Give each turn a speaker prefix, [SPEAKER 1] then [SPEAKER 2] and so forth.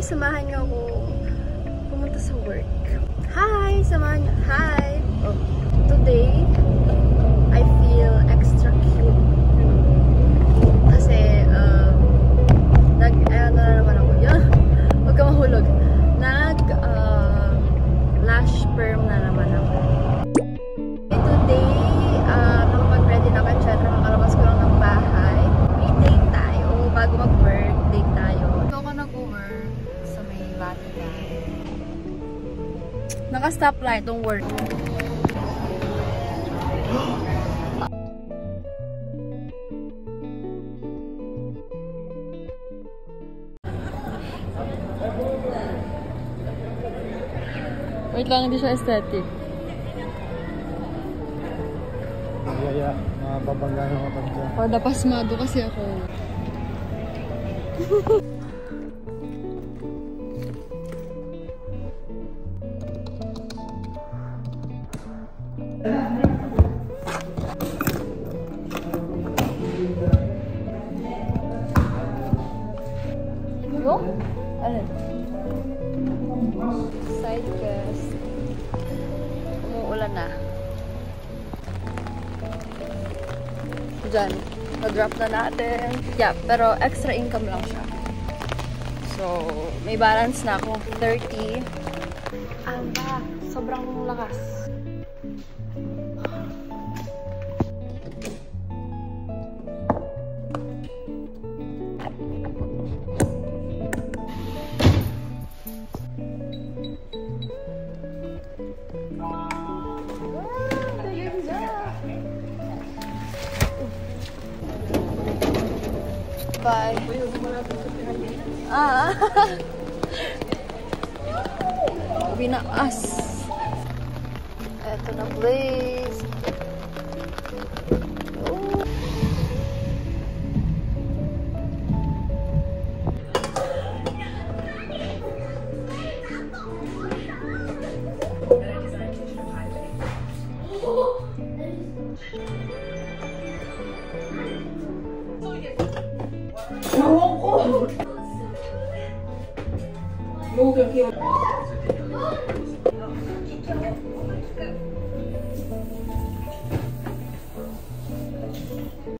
[SPEAKER 1] samahan niyo ako pumunta sa work. Hi! Samahan niyo. Hi! Oh, today, I feel extra cute. Kasi, ano na naman ako. Huwag ka mahulog. Lash perm na naman ako. Today, nakapag-ready na ka chat. Nakakalabas ko lang ng bahay. May date tayo. Bago mag-work, date tayo. Ito ako nag-work sa may Vatican. Naka-stoplight yung work. Wait lang, hindi siya aesthetic.
[SPEAKER 2] Yeah. Mababangga na kapag dyan.
[SPEAKER 1] Para pasmado kasi ako. Yo? Alin? Side guest. Umuulan na. Diyan. Na-drop na natin. Yeah, pero extra income lang siya. So, may balance na ako. 30. Sobrang lakas. Bye. Binaas. Eto na place.
[SPEAKER 3] Yo,